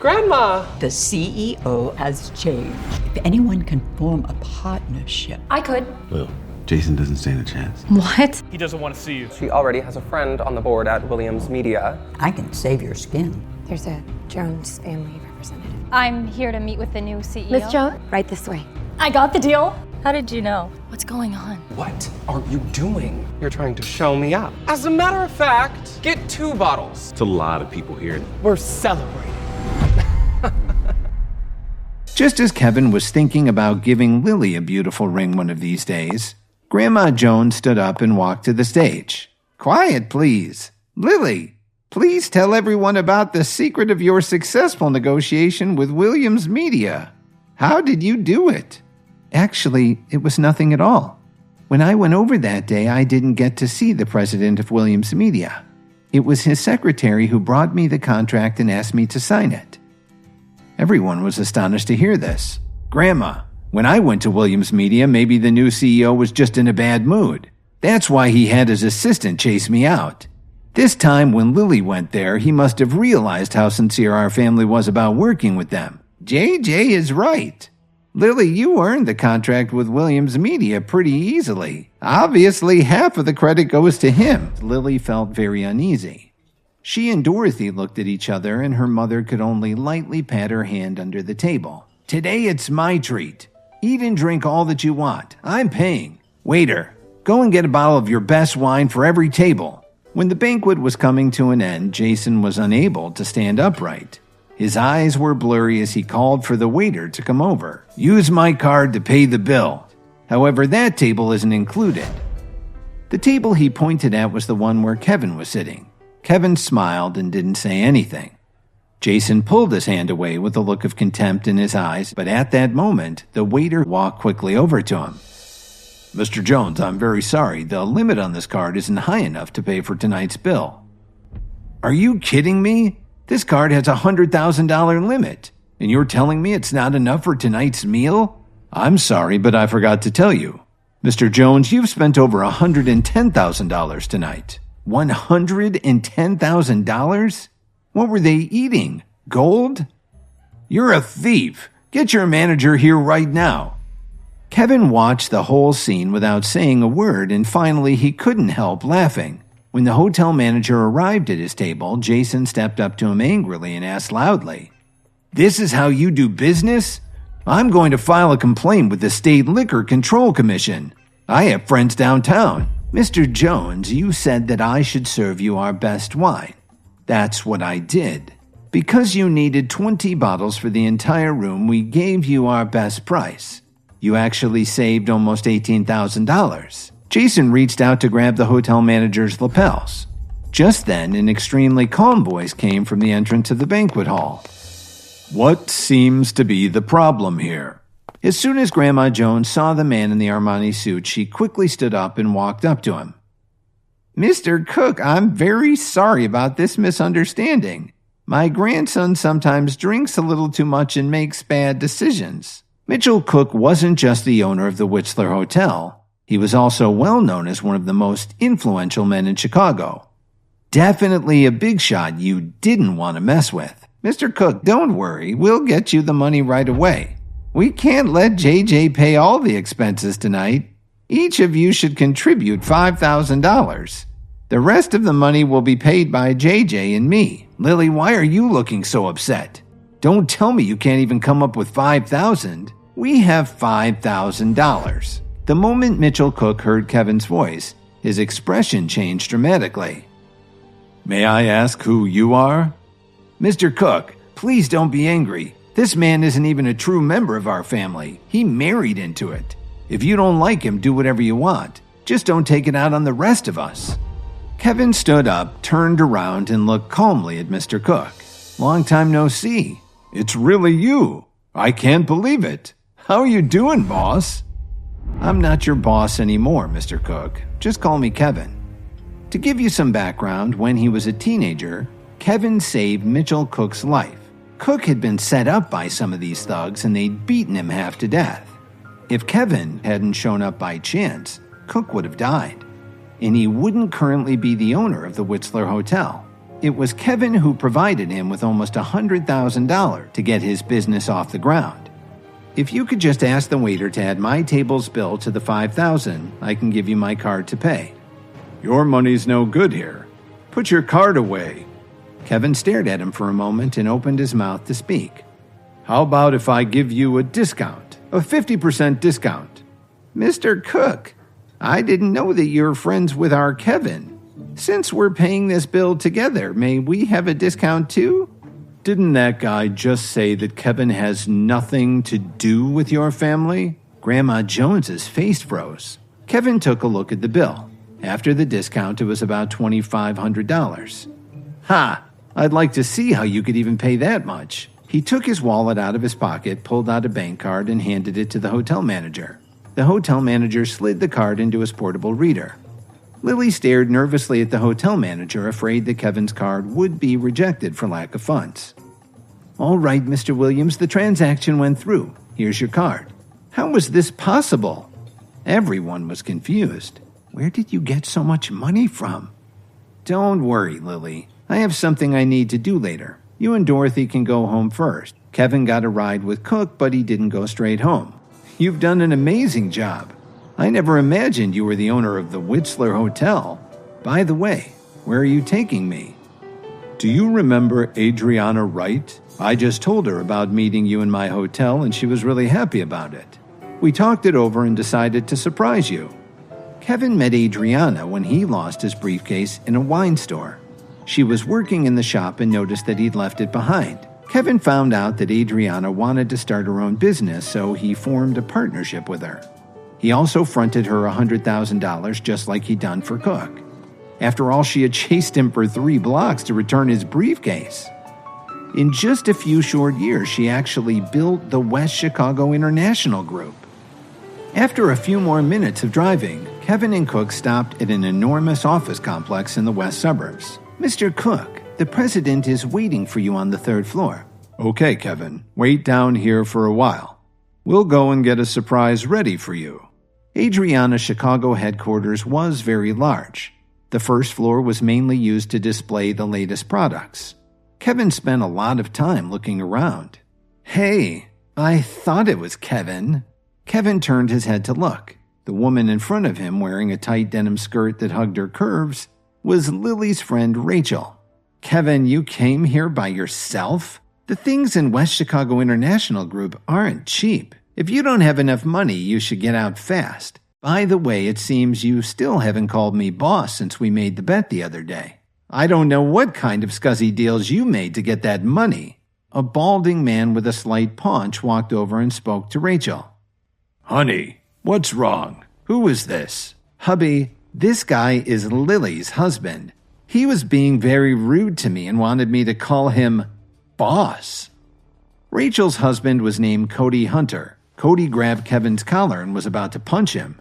Grandma! The CEO has changed. If anyone can form a partnership. I could. Well, Jason doesn't stand a chance. What? He doesn't want to see you. She already has a friend on the board at Williams Media. I can save your skin. There's a Jones family representative. I'm here to meet with the new CEO. Miss Jones, right this way. I got the deal. How did you know? What's going on? What are you doing? You're trying to show me up. As a matter of fact, get 2 bottles. It's a lot of people here. We're celebrating. Just as Kevin was thinking about giving Lily a beautiful ring one of these days, Grandma Jones stood up and walked to the stage. "Quiet, please. Lily, please tell everyone about the secret of your successful negotiation with Williams Media. How did you do it?" Actually, it was nothing at all. When I went over that day, I didn't get to see the president of Williams Media. It was his secretary who brought me the contract and asked me to sign it. Everyone was astonished to hear this. "Grandma, when I went to Williams Media, maybe the new CEO was just in a bad mood. That's why he had his assistant chase me out. This time when Lily went there, he must have realized how sincere our family was about working with them. JJ is right. Lily, you earned the contract with Williams Media pretty easily. Obviously, half of the credit goes to him." Lily felt very uneasy. She and Dorothy looked at each other, and her mother could only lightly pat her hand under the table. "Today it's my treat. Eat and drink all that you want. I'm paying. Waiter, go and get a bottle of your best wine for every table." When the banquet was coming to an end, Jason was unable to stand upright. His eyes were blurry as he called for the waiter to come over. "Use my card to pay the bill. However, that table isn't included." The table he pointed at was the one where Kevin was sitting. Kevin smiled and didn't say anything. Jason pulled his hand away with a look of contempt in his eyes, but at that moment, the waiter walked quickly over to him. "Mr. Jones, I'm very sorry. The limit on this card isn't high enough to pay for tonight's bill." "Are you kidding me? This card has a $100,000 limit, and you're telling me it's not enough for tonight's meal? I'm sorry, but I forgot to tell you. Mr. Jones, you've spent over $110,000 tonight." $110,000? What were they eating? Gold? "You're a thief. Get your manager here right now." Kevin watched the whole scene without saying a word, and finally he couldn't help laughing. When the hotel manager arrived at his table, Jason stepped up to him angrily and asked loudly, "This is how you do business? I'm going to file a complaint with the State Liquor Control Commission. I have friends downtown." "Mr. Jones, you said that I should serve you our best wine. That's what I did. Because you needed 20 bottles for the entire room, we gave you our best price. You actually saved almost $18,000. Jason reached out to grab the hotel manager's lapels. Just then, an extremely calm voice came from the entrance of the banquet hall. "What seems to be the problem here?" As soon as Grandma Jones saw the man in the Armani suit, she quickly stood up and walked up to him. "Mr. Cook, I'm very sorry about this misunderstanding. My grandson sometimes drinks a little too much and makes bad decisions." Mitchell Cook wasn't just the owner of the Whistler Hotel. He was also well known as one of the most influential men in Chicago. Definitely a big shot you didn't want to mess with. "Mr. Cook, don't worry. We'll get you the money right away. We can't let JJ pay all the expenses tonight. Each of you should contribute $5,000. The rest of the money will be paid by JJ and me." "Lily, why are you looking so upset? Don't tell me you can't even come up with $5,000. We have $5,000. The moment Mitchell Cook heard Kevin's voice, his expression changed dramatically. "May I ask who you are?" "Mr. Cook, please don't be angry. This man isn't even a true member of our family. He married into it. If you don't like him, do whatever you want. Just don't take it out on the rest of us." Kevin stood up, turned around, and looked calmly at Mr. Cook. "Long time no see. It's really you. I can't believe it. How are you doing, boss?" "I'm not your boss anymore, Mr. Cook. Just call me Kevin." To give you some background, when he was a teenager, Kevin saved Mitchell Cook's life. Cook had been set up by some of these thugs and they'd beaten him half to death. If Kevin hadn't shown up by chance, Cook would have died. And he wouldn't currently be the owner of the Whistler Hotel. it was Kevin who provided him with almost $100,000 to get his business off the ground. If you could just ask the waiter to add my table's bill to the $5,000, I can give you my card to pay. Your money's no good here. Put your card away. Kevin stared at him for a moment and opened his mouth to speak. How about if I give you a discount? A 50% discount? Mr. Cook, I didn't know that you're friends with our Kevin. Since we're paying this bill together, may we have a discount too? Didn't that guy just say that Kevin has nothing to do with your family? Grandma Jones's face froze. Kevin took a look at the bill. After the discount, it was about $2,500. Ha! I'd like to see how you could even pay that much. He took his wallet out of his pocket, pulled out a bank card, and handed it to the hotel manager. The hotel manager slid the card into his portable reader. Lily stared nervously at the hotel manager, afraid that Kevin's card would be rejected for lack of funds. All right, Mr. Williams, the transaction went through. Here's your card. How was this possible? Everyone was confused. Where did you get so much money from? Don't worry, Lily. I have something I need to do later. You and Dorothy can go home first. Kevin got a ride with Cook, but he didn't go straight home. You've done an amazing job. I never imagined you were the owner of the Whistler Hotel. By the way, where are you taking me? Do you remember Adriana Wright? I just told her about meeting you in my hotel, and she was really happy about it. We talked it over and decided to surprise you. Kevin met Adriana when he lost his briefcase in a wine store. She was working in the shop and noticed that he'd left it behind. Kevin found out that Adriana wanted to start her own business, so he formed a partnership with her. He also fronted her $100,000 just like he'd done for Cook. After all, she had chased him for 3 blocks to return his briefcase. In just a few short years, she actually built the West Chicago International Group. After a few more minutes of driving, Kevin and Cook stopped at an enormous office complex in the west suburbs. Mr. Cook, the president is waiting for you on the 3rd floor. Okay, Kevin, wait down here for a while. We'll go and get a surprise ready for you. Adriana's Chicago headquarters was very large. The 1st floor was mainly used to display the latest products. Kevin spent a lot of time looking around. Hey, I thought it was Kevin. Kevin turned his head to look. The woman in front of him, wearing a tight denim skirt that hugged her curves, was Lily's friend Rachel. Kevin, you came here by yourself? The things in West Chicago International Group aren't cheap. If you don't have enough money, you should get out fast. By the way, it seems you still haven't called me boss since we made the bet the other day. I don't know what kind of scuzzy deals you made to get that money. A balding man with a slight paunch walked over and spoke to Rachel. Honey, what's wrong? Who is this? Hubby, this guy is Lily's husband. He was being very rude to me and wanted me to call him boss. Rachel's husband was named Cody Hunter. Cody grabbed Kevin's collar and was about to punch him.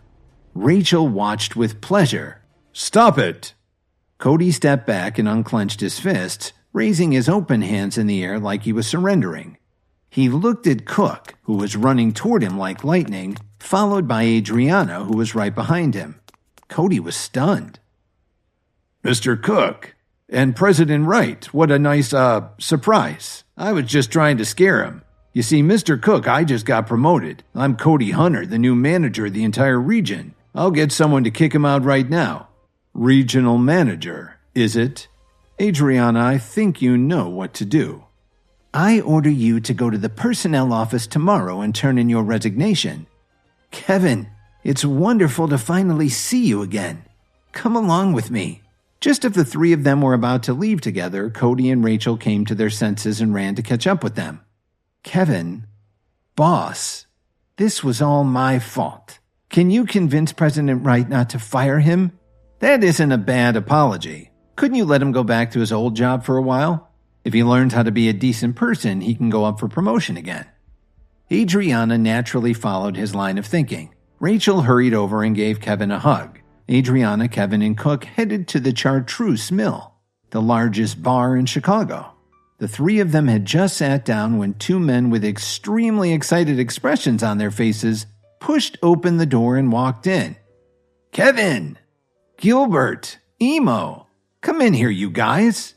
Rachel watched with pleasure. Stop it! Cody stepped back and unclenched his fists, raising his open hands in the air like he was surrendering. He looked at Cook, who was running toward him like lightning, followed by Adriana, who was right behind him. Cody was stunned. Mr. Cook, and President Wright, what a nice, surprise. I was just trying to scare him. You see, Mr. Cook, I just got promoted. I'm Cody Hunter, the new manager of the entire region. I'll get someone to kick him out right now. Regional manager, is it? Adriana, I think you know what to do. I order you to go to the personnel office tomorrow and turn in your resignation. Kevin, it's wonderful to finally see you again. Come along with me. Just as the 3 of them were about to leave together, Cody and Rachel came to their senses and ran to catch up with them. Kevin, boss, this was all my fault. Can you convince President Wright not to fire him? That isn't a bad apology. Couldn't you let him go back to his old job for a while? If he learns how to be a decent person, he can go up for promotion again. Adriana naturally followed his line of thinking. Rachel hurried over and gave Kevin a hug. Adriana, Kevin, and Cook headed to the Chartreuse Mill, the largest bar in Chicago. The 3 of them had just sat down when 2 men with extremely excited expressions on their faces pushed open the door and walked in. Kevin! Gilbert! Emo! Come in here, you guys!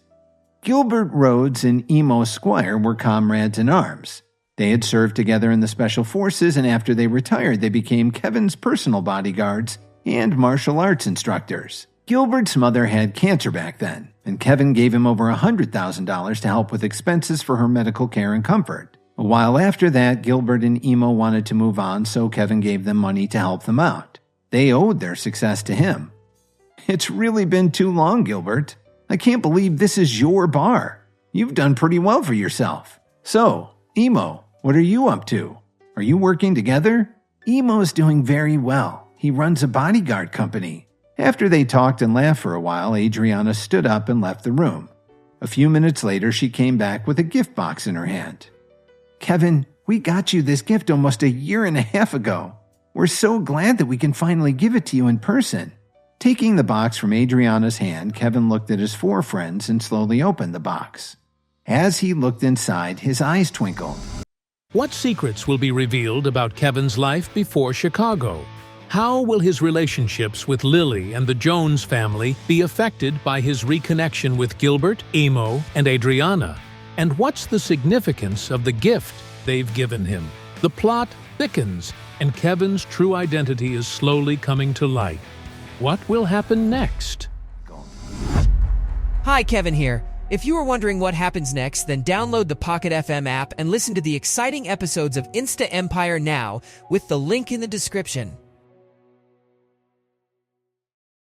Gilbert Rhodes and Emo Squire were comrades in arms. They had served together in the Special Forces, and after they retired, they became Kevin's personal bodyguards and martial arts instructors. Gilbert's mother had cancer back then, and Kevin gave him over $100,000 to help with expenses for her medical care and comfort. A while after that, Gilbert and Emo wanted to move on, so Kevin gave them money to help them out. They owed their success to him. It's really been too long, Gilbert. I can't believe this is your bar. You've done pretty well for yourself. So, Emo, what are you up to? Are you working together? Emo's doing very well. He runs a bodyguard company. After they talked and laughed for a while, Adriana stood up and left the room. A few minutes later, she came back with a gift box in her hand. Kevin, we got you this gift almost a year and a half ago. We're so glad that we can finally give it to you in person. Taking the box from Adriana's hand, Kevin looked at his 4 friends and slowly opened the box. As he looked inside, his eyes twinkled. What secrets will be revealed about Kevin's life before Chicago? How will his relationships with Lily and the Jones family be affected by his reconnection with Gilbert, Emo, and Adriana? And what's the significance of the gift they've given him? The plot thickens, and Kevin's true identity is slowly coming to light. What will happen next? Hi, Kevin here. If you were wondering what happens next, then download the Pocket FM app and listen to the exciting episodes of Insta Empire now with the link in the description.